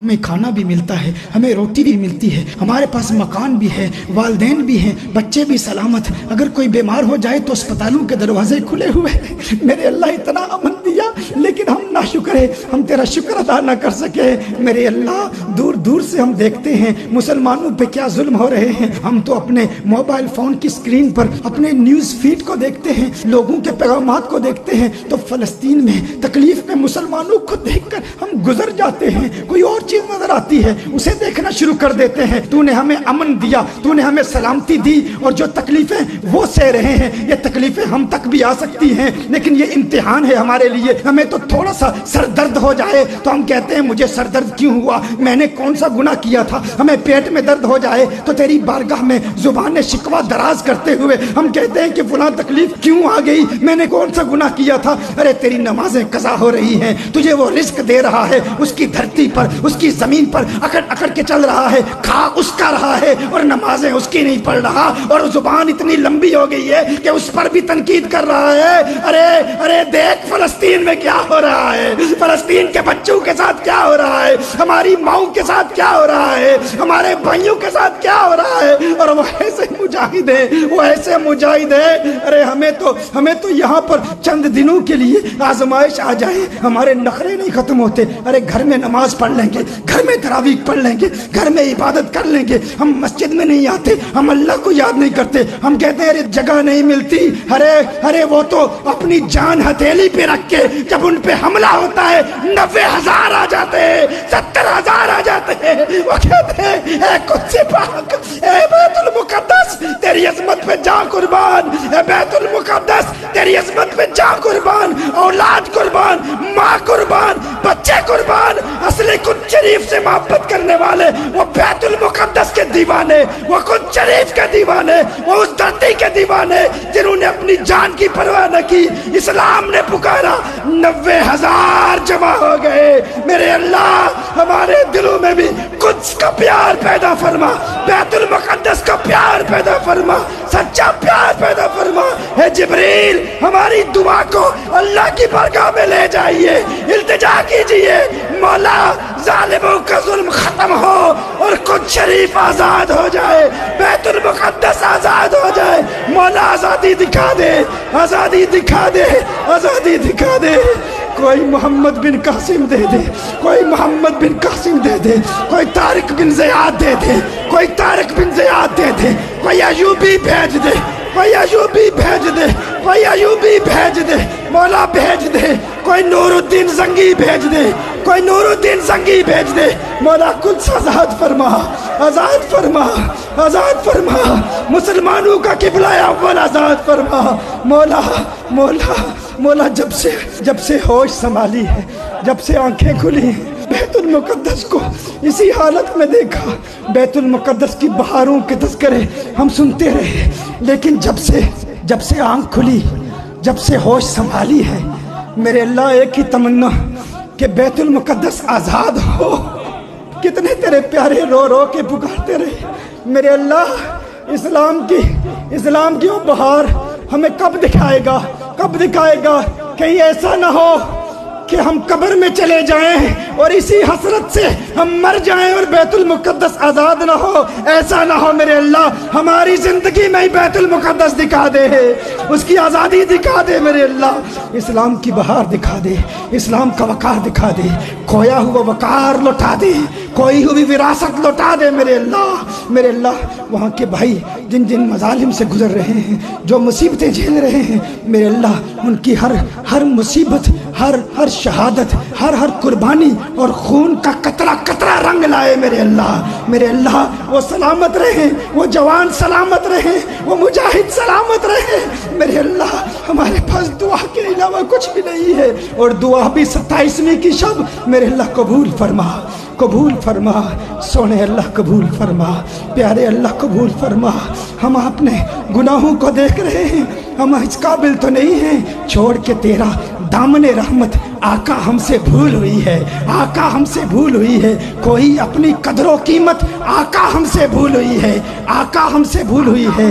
हमें खाना भी मिलता है, हमें रोटी भी मिलती है, हमारे पास मकान भी है, वालिदैन भी हैं, बच्चे भी सलामत। अगर कोई बीमार हो जाए तो अस्पतालों के दरवाजे खुले हुए हैं। मेरे अल्लाह इतना अमन दिया, लेकिन हम नाशुक्र है, हम तेरा शुक्र अदा ना कर सके। मेरे अल्लाह दूर दूर से हम देखते हैं मुसलमानों पे क्या जुल्म हो रहे हैं। हम तो अपने मोबाइल फोन की स्क्रीन पर अपने न्यूज़ फीड को देखते हैं, लोगों के पैगामात को देखते हैं, तो फ़लस्तीन में तकलीफ में मुसलमानों को देखकर हम गुजर जाते हैं। कोई और चीज नजर आती है, उसे देखना शुरू कर देते हैं। तूने हमें अमन दिया, तूने हमें सलामती दी, और जो तकलीफें वो सह रहे हैं, ये तकलीफें हम तक भी आ सकती हैं, लेकिन ये इम्तिहान है हमारे लिए। हमें तो थोड़ा सा सर दर्द हो जाए तो हम कहते हैं मुझे सर दर्द क्यों हुआ, मैंने कौन सा गुनाह किया था। हमें पेट में दर्द हो जाए तो तेरी बारगाह में जुबान शिकवा दराज करते हुए हम कहते हैं कि फलां तकलीफ क्यों आ गई, मैंने कौन सा गुनाह किया था। अरे तेरी नमाजें कज़ा हो रही हैं, तुझे वो रिस्क दे रहा है, उसकी धरती पर उसकी जमीन पर अकड़ अकड़ के चल रहा है, खा उसका रहा है और नमाजें उसकी नहीं पढ़ रहा, और जुबान इतनी लंबी हो गई है कि उस पर भी तनकीद कर रहा है। अरे अरे देख फलस्तीन में क्या हो रहा है, फलस्तीन के बच्चों के साथ क्या हो रहा है, हमारी माओं के साथ क्या हो रहा है, हमारे भाइयों के साथ क्या हो रहा है। और वो ऐसे मुजाहिद है, वो ऐसे मुजाहिद है। अरे हमें तो यहाँ पर चंद दिनों के लिए आजमाइश आ जाए, हमारे नखरे नहीं खत्म होते। अरे घर में नमाज पढ़ लेंगे, घर में तरावीह पढ़ लेंगे, घर में इबादत कर लेंगे, हम मस्जिद में नहीं आते, हम अल्लाह को याद नहीं करते, हम कहते हैं अरे जगह नहीं मिलती। अरे वो तो अपनी जान हथेली पे रख के जब उन पे हमला होता है 90,000 आ जाते हैं, 70,000 आ जाते हैं। वो कहते हैं ए कुद्स पाक, ए बैतुल मुकद्दस तेरी अजमत पे जा कुर्बान, ए बैतुल मुकद्दस तेरी अजमत पे जा कुर्बान, औलाद कुर्बान, माँ कुर्बान, बच्चे कुर्बान। असली कुद्स शरीफ से मोहब्बत करने वाले वो बैतुल मुकद्दस के दीवाने, वो कुद्स शरीफ के दीवाने, वो उस धरती के दीवाने जिन्होंने अपनी जान की परवाह न की। इस्लाम ने पुकारा, 90,000 जमा हो गए। मेरे अल्लाह हमारे दिलों में भी कुद्स का प्यार पैदा फरमा, बैतुल मुकद्दस का प्यार पैदा फरमा, सच्चा प्यार पैदा फरमा। है जिब्रील हमारी दुआ को अल्लाह की बारगाह में ले जाइए, इल्तिजा कीजिए मौला जालिमों का जुल्म खत्म हो और कुद्स शरीफ आजाद हो जाए, बैतुल मुकद्दस आजाद हो जाए। मौला आजादी दिखा दे, आजादी दिखा दे, आजादी दिखा दे। कोई मोहम्मद बिन कासिम दे दे, कोई मोहम्मद बिन कासिम दे दे, कोई तारिक बिन ज़ियाद दे दे, कोई तारिक बिन ज़ियाद दे दे, कोई अयूबी भेज दे, कोई अयूबी भेज दे, कोई अयूबी भेज दे, मौला भेज दे। कोई नूरुद्दीन जंगी भेज दे, कोई नूरुद्दीन जंगी भेज दे। मौला कुद्स आजाद फरमा, आजाद फरमा, आजाद फरमा। मुसलमानों का किबला अव्वल आजाद फरमा। मौला मौला मौला जब से होश संभाली है, जब से आंखें खुली हैं, बैतुल मुकद्दस को इसी हालत में देखा। बैतुल मुकद्दस की बहारों के तज़किरे हम सुनते रहे, लेकिन जब से आंख खुली, जब से होश संभाली है, मेरे अल्लाह एक ही तमन्ना कि बैतुल मुकद्दस आज़ाद हो। कितने तेरे प्यारे रो रो के पुकारते रहे। मेरे अल्लाह इस्लाम की वो बहार हमें कब दिखाएगा, कब दिखाएगा। कहीं ऐसा ना हो कि हम कब्र में चले जाएं और इसी हसरत से हम मर जाएं और बैतुल मुकद्दस आजाद ना हो। ऐसा ना हो मेरे अल्लाह, हमारी जिंदगी में ही बैतुल मुकद्दस दिखा दे, उसकी आज़ादी दिखा दे मेरे अल्लाह। इस्लाम की बहार दिखा दे, इस्लाम का वकार दिखा दे, खोया हुआ वकार लौटा दे, खोई हुई विरासत लौटा दे मेरे अल्लाह। मेरे अल्लाह वहाँ के भाई जिन जिन मजालिम से गुजर रहे हैं, जो मुसीबतें झेल रहे हैं, मेरे अल्लाह उनकी हर मुसीबत, हर शहादत, हर कुर्बानी और खून का कतरा कतरा रंग लाए मेरे अल्लाह। मेरे अल्लाह वो सलामत रहे, वो जवान सलामत रहे, वो मुजाहिद सलामत रहे। मेरे अल्लाह हमारे पास दुआ के अलावा कुछ भी नहीं है, और दुआ भी 27वीं की शब मेरे अल्लाह कबूल फरमा, कबूल फरमा। सोने अल्लाह कबूल फरमा, प्यारे अल्लाह कबूल फरमा। हम अपने गुनाहों को देख रहे हैं, हम इस काबिल तो नहीं हैं, छोड़ के तेरा दामने रहमत आका हमसे भूल हुई है, आका हमसे भूल हुई है। कोई अपनी कदरों कीमत आका हमसे भूल हुई है, आका हमसे भूल हुई है।